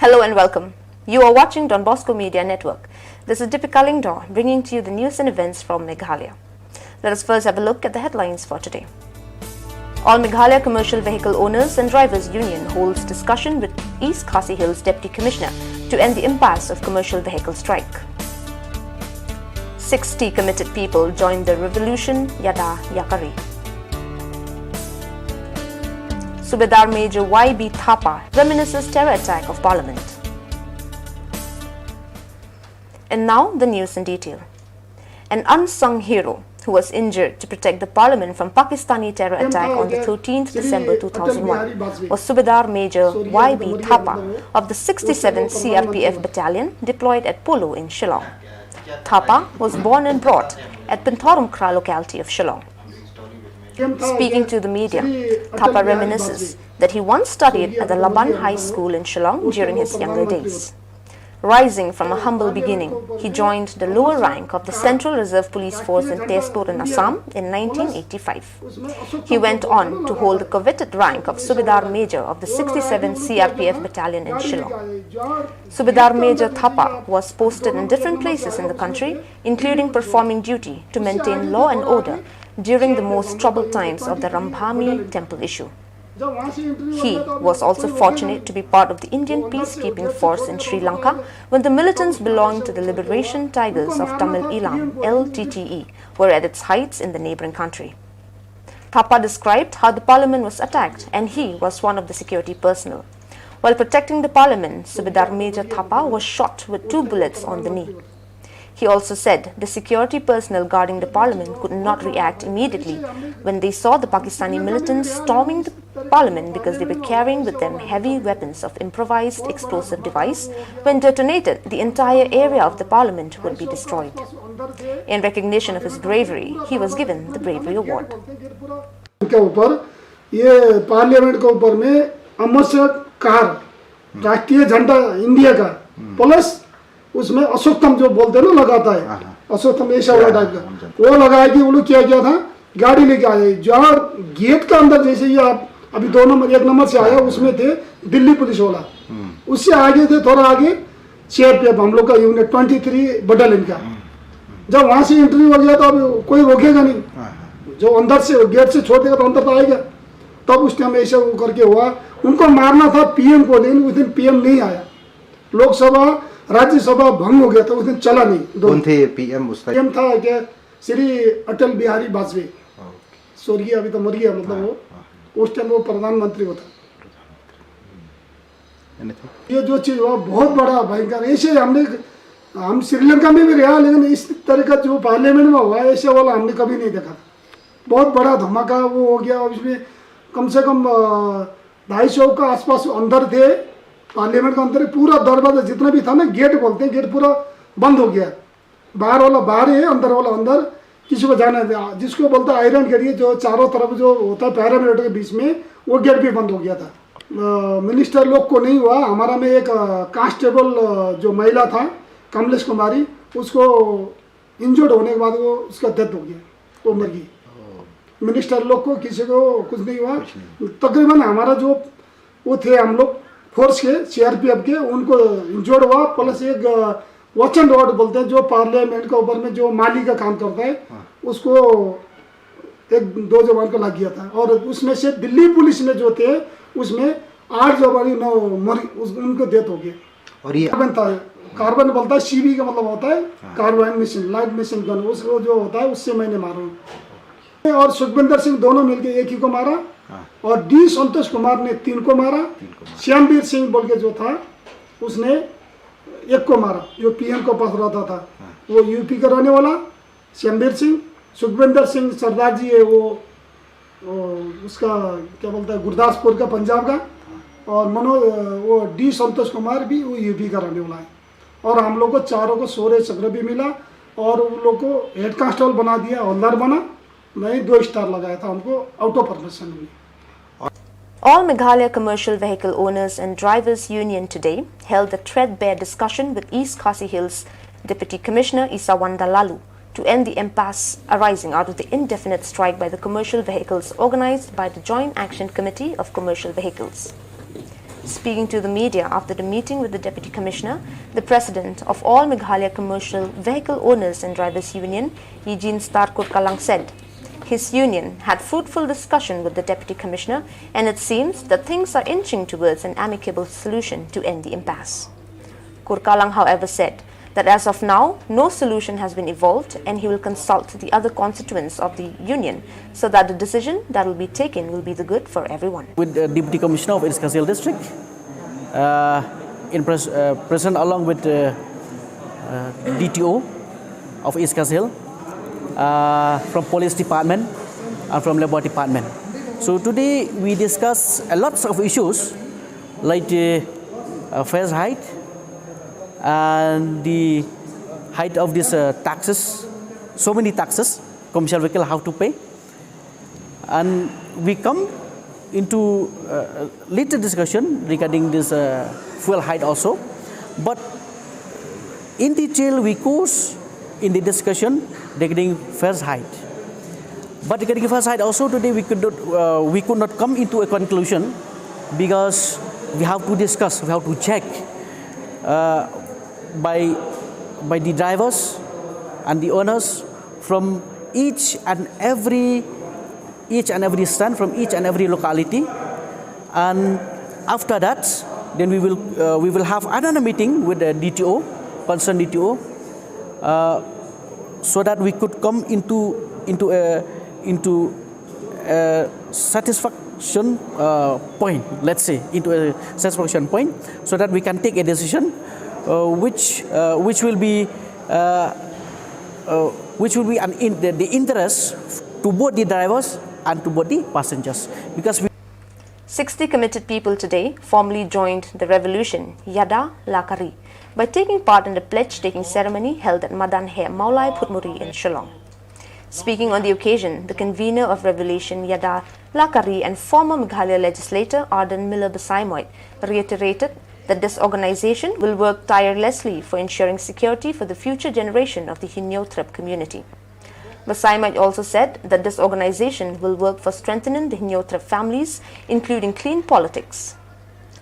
Hello and welcome. You are watching Don Bosco Media Network. This is Deepika Lingdor bringing to you the news and events from Meghalaya. Let us first have a look at the headlines for today. All Meghalaya Commercial Vehicle Owners and Drivers Union holds discussion with East Khasi Hills Deputy Commissioner to end the impasse of commercial vehicle strike. 60 committed people joined the revolution Yada Yakari. Subedar Major Y.B. Thapa reminisces terror attack of Parliament. And now the news in detail. An unsung hero who was injured to protect the Parliament from Pakistani terror attack on the 13th December 2001 was Subedar Major Y.B. Thapa of the 67th CRPF Battalion deployed at Polo in Shillong. Thapa was born and brought at Pinthorum Kra locality of Shillong. Speaking to the media, Thapa reminisces that he once studied at the Laban High School in Shillong during his younger days. Rising from a humble beginning, he joined the lower rank of the Central Reserve Police Force in Tezpur in Assam in 1985. He went on to hold the coveted rank of Subedar Major of the 67th CRPF Battalion in Shillong. Subedar Major Thapa was posted in different places in the country, including performing duty to maintain law and order during the most troubled times of the Rambhami temple issue. He was also fortunate to be part of the Indian peacekeeping force in Sri Lanka when the militants belonging to the Liberation Tigers of Tamil Eelam (LTTE) were at its heights in the neighbouring country. Thapa described how the Parliament was attacked and he was one of the security personnel. While protecting the Parliament, Subedar Major Thapa was shot with 2 bullets on the knee. He also said the security personnel guarding the Parliament could not react immediately when they saw the Pakistani militants storming the Parliament because they were carrying with them heavy weapons of improvised explosive device. When detonated, the entire area of the Parliament would be destroyed. In recognition of his bravery, he was given the Bravery Award. उसमें अशोकतम जो बोलते हैं ना लगाता है अशोकतम ऐसा वाला type का वो लगाया कि वो लोग क्या किया था गाड़ी लेके आए जहाँ गेट का अंदर जैसे ये आप अभी 1 नंबर से आया उसमें थे दिल्ली पुलिस वाला उससे आगे थे थोड़ा आगे सीआरपीएफ हम लोग का यूनिट 23 बटालियन का जब वहाँ से एंट्री हो गया तो अब कोई रोकेगा नहीं जो अंदर से गेट से छोड़ देगा तो अंदर तो आएगा तब उस टाइम ऐसा करके हुआ उनको मारना था पीएम को लेकिन उस दिन पीएम नहीं आया लोकसभा राज्यसभा भंग हो गया था उस दिन चला नहीं कौन थे पीएम उस टाइम था क्या श्री अटल बिहारी वाजपेयी स्वर्गीय अभी तो मर गया मतलब वो उस टाइम वो प्रधानमंत्री होता ये जो चीज हुआ बहुत बड़ा भयंकर ऐसे हम श्रीलंका में भी रहा लेकिन इस तरह का जो पार्लियामेंट में हुआ ऐसे वाला हमने कभी नहीं देखा बहुत बड़ा धमाका वो हो गया इसमें कम से कम 250 का आसपास अंदर थे पार्लियामेंट का अंदर पूरा दरवाजा जितना भी था ना गेट बोलते हैं गेट पूरा बंद हो गया बाहर वाला बाहर है अंदर वाला अंदर किसी को जाना है जिसको बोलता है आयरन गेट जो चारों तरफ जो होता है पैरामीटर के बीच में वो गेट भी बंद हो गया था मिनिस्टर लोग को नहीं हुआ हमारा में एक कांस्टेबल जो महिला था कमलेश कुमारी उसको इंजर्ड होने के बाद वो उसका डेथ हो गया वो मर गई मिनिस्टर लोग को किसी को कुछ नहीं हुआ तकरीबन हमारा जो वो थे हम लोग फोर्स के सीआरपीएफ के उनको इंजर्ड हुआ प्लस एक वॉच एंड वार्ड बोलते हैं जो पार्लियामेंट के ऊपर में जो माली का काम करता है उसको 1-2 जवान को लग गया था और उसमें से दिल्ली पुलिस में जो थे उसमें 8 जवान उनको डेथ हो गई और ये कार्बन था कार्बन बोलता है सीबी का मतलब होता है carbine machine light machine gun उसको जो होता है उससे मैंने मारा और सुखविंदर सिंह दोनों मिलकर एक ही को मारा और डी संतोष कुमार ने 3 को मारा श्यामवीर सिंह बोल के जो था उसने 1 को मारा जो पीएम को पास रहता था वो यूपी का रहने वाला श्यामवीर सिंह सुखविंदर सिंह सरदार जी है वो उसका क्या बोलता है गुरदासपुर का पंजाब का और वो डी संतोष कुमार भी वो यूपी का रहने वाला है और हम लोग को चारों को 16 चक्र भी मिला और उन लोग को हेड कांस्टेबल बना दिया हवलदार बना मैं 2 स्टार लगाया था उनको आउट ऑफ परमिशन में All Meghalaya Commercial Vehicle Owners and Drivers Union today held a threadbare discussion with East Khasi Hills Deputy Commissioner Isawanda Lalu to end the impasse arising out of the indefinite strike by the commercial vehicles organized by the Joint Action Committee of Commercial Vehicles. Speaking to the media after the meeting with the Deputy Commissioner, the President of all Meghalaya Commercial Vehicle Owners and Drivers Union, Eugene Kurkalang, said his union had fruitful discussion with the Deputy Commissioner, and it seems that things are inching towards an amicable solution to end the impasse. Kurkalang, however, said that as of now, no solution has been evolved, and he will consult the other constituents of the union so that the decision that will be taken will be the good for everyone. With the Deputy Commissioner of East Kazil District, present along with DTO of East Kazil, from Police Department and from Labor Department. So today we discuss a lot of issues like the fares height, and the height of these taxes, so many taxes commercial vehicle have to pay, and we come into later discussion regarding this fuel height also, but in detail we goes in the discussion regarding fares height. But regarding fares height also today we could not come into a conclusion because we have to discuss, we have to check by the drivers and the owners from each and every stand, from each and every locality, and after that then we will have another meeting with the DTO, concerned DTO, so that we could come into a satisfaction point, let's say into a satisfaction point, so that we can take a decision which will be the interest to both the drivers and to both the passengers. Because 60 committed people today formally joined the revolution Yada Lakari by taking part in the pledge-taking ceremony held at Madan He Maulai Phutmuri in Shillong. Speaking on the occasion, the convener of Revolution Yada Lakari and former Meghalaya legislator Arden Miller Basaimoit reiterated that this organization will work tirelessly for ensuring security for the future generation of the Hinyo-Trip community. Basaimoit also said that this organization will work for strengthening the Hinyo-Trip families, including clean politics.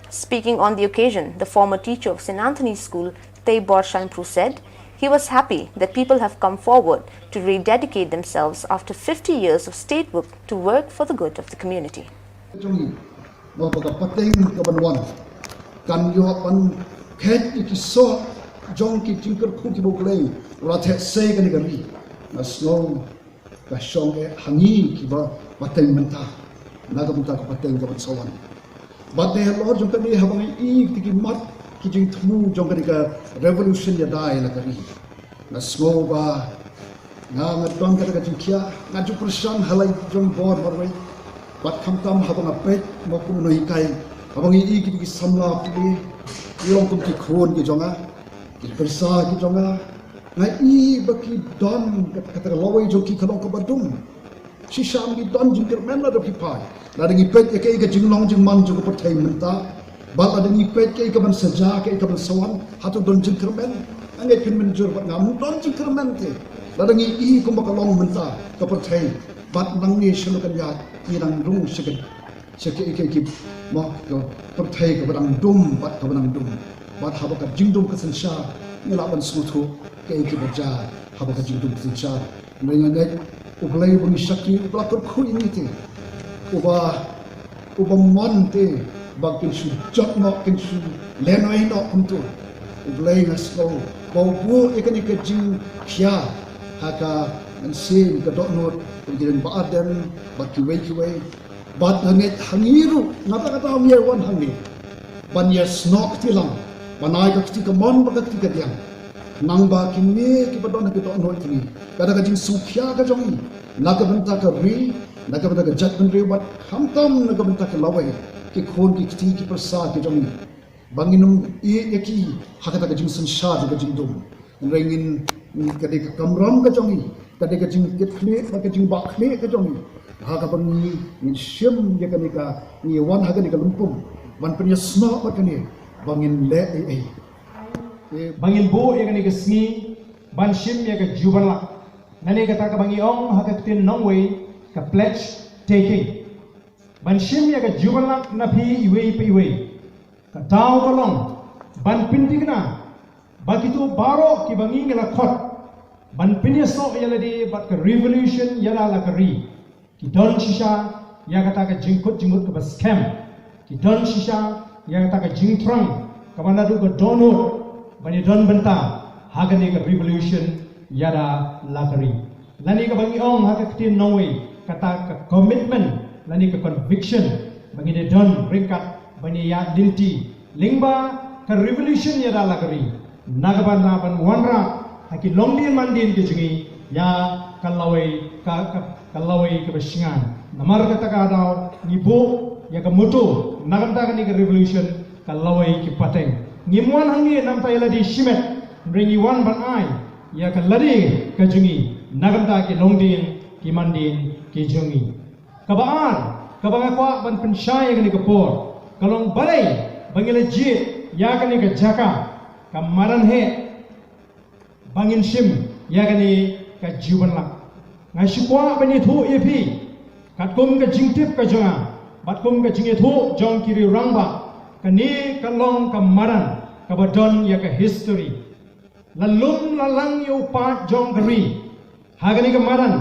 Speaking on the occasion, the former teacher of St. Anthony's School, Tay Borshanpru, said he was happy that people have come forward to rededicate themselves after 50 years of state work to work for the good of the community. Kan yo pan khet ki so jong ki tingker khu ki boklei ura the se kan gami na snow ka shong e hangi ki ba pateng menta na ga menta ka pateng ga sawan but they lord jong kan ni habang I ki mat ki jing thmu jong kan ka revolution ya dai la kari na snow ba na ngadong ka ka jingkia na ju persan halai jong bor barwai but kam tam habang apet mo kum no hikai abang I ki samla pili yong kum ki khon ki jonga ki persa ki jonga ngai I baki don kata lawai jo ki khalong ka badum si sham ki don jing ker men la do ki pai la ding pet ke ka jing long jing man jo ko pathai menta ba la ding pet ke ka ban saja ke ka ban sawan hatu don jing ker men angai pin men jor ba ngam don jing ker men te la ding I kum ba ka long menta ka pathai bat nang ni shulu kan ya ni nang rung sikit Seki iki mo ko perthai ka badang dum bat ka badang dum bat haba ka jingdum ka sansha ngila ban smuthu ke iki baja haba ka jingdum sansha ngai ngai ublai bung shaki ubla ko khu ini te uba mon te ba kin su jot no kin su lenoi no kuntu ublai ngasko ba bu ikani ka jing khia haka an sin ka dot no jing ba aden ba kiwei but hangit hangiru ngata kata year one hangi ban year snok tilang banai ka kti ka mon ba ka kti ka diang nang ba kinne ki badon ka to no tini kada ka jing sukhya ka jong na ka banta ka ri na ka banta ka jat ban ri wat hamtam na ka banta ka lawai ki khon ki kti ki prasa ki jong banginum I yaki hakata ka jing sansha ka jing dum rengin ka de ka kamram ka jong ka de ka jing get khle ka jing ba khle ka jong hakapan ni shim ya kanika ni wan hakanika lumpum ban punya snok makani bangin le bangin bo ya kanika sngi ban shim ya ka jubalak nani kata ka bangi ong hakatin nongway ka pledge taking ban shim ya ka jubalak na phi iwe Katau kalong ban pindigna bagitu baro ki bangi ngelakot ban pinyeso yaladi bat ke revolution yala lakari ki don shisha ya kata ke jingkut ke baskem ki don shisha ya kata ke jingtrang kamana du ke donut bani don benta hagani ke revolution yada lakari lani ke bangi ong haka ketin nongwe kata ke commitment lani ke conviction bagi de don ringkat bani ya dinti lingba ke revolution yada lakari nagaban naban wanra haki longdian mandin ke jungi ya kalawai ke besingan namar kata kadau nibu ya ke mutu nagamta ke revolution kalawai ke pateng ngimuan hangi namta yala di shimet ringi wan ban ai ya ke ladi ke jungi nagamta ke longdian ke mandin ke jungi kabaan kabangakwa ban pensyai ke por kalong balai bangila jit ya ke ke jaka kamaran he bangin sim ya gani ka jiban la ngasipwa bani thu epi katkum ka jingtip ka jonga batkum ka jinge thu jong kiri rangba kani kalong kamaran kabadon ya ka history lalum lalang yo pa jong gari hagani kamaran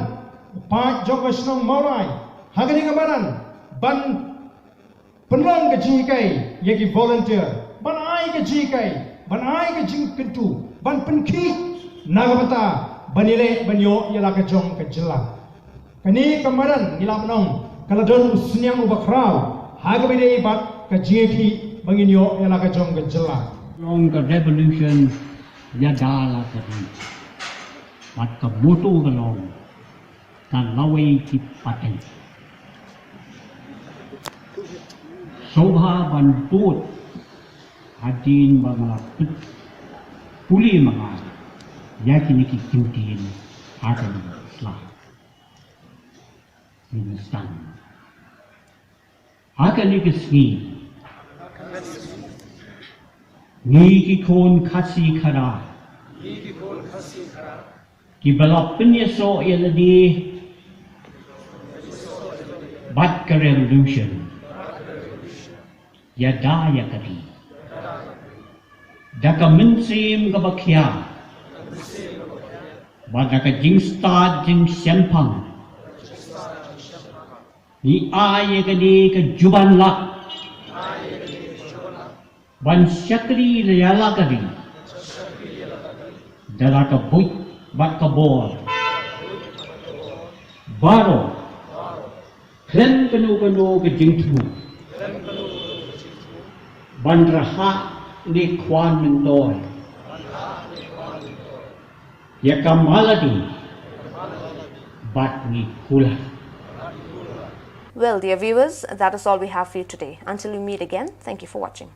pa jong ka snong maurai hagani kamaran ban penlong ka jingai ya ki volunteer ban ai ka jingai ban ai ke jing pintu ban penki nagabata banile banyo yala ke jong ke jela kani kamaran nila menong kala don usnyang ubakrau hagabide bat ke jingi banginyo yala ke jong ke jela long ke revolution ya dala ke bat ke mutu ke long kan lawe ki paten sobha ban put hadin mga puli mga yakini ki kimtin akan lah instan akan ikisni ni ki kon khasi khara ki balapin yeso yeladi bat ka revolution ya daya kadi daka minsim ka bakya badaka jing stad jing sempang ni aye kadi ke juban lak ban syakri layala kadi dalaka buit bat ka bor baro klen kanu ke jing tu ban raha ni kwan mendoy ya kamaladi bat ni kula. Well, dear viewers, that is all we have for you today. Until we meet again, thank you for watching.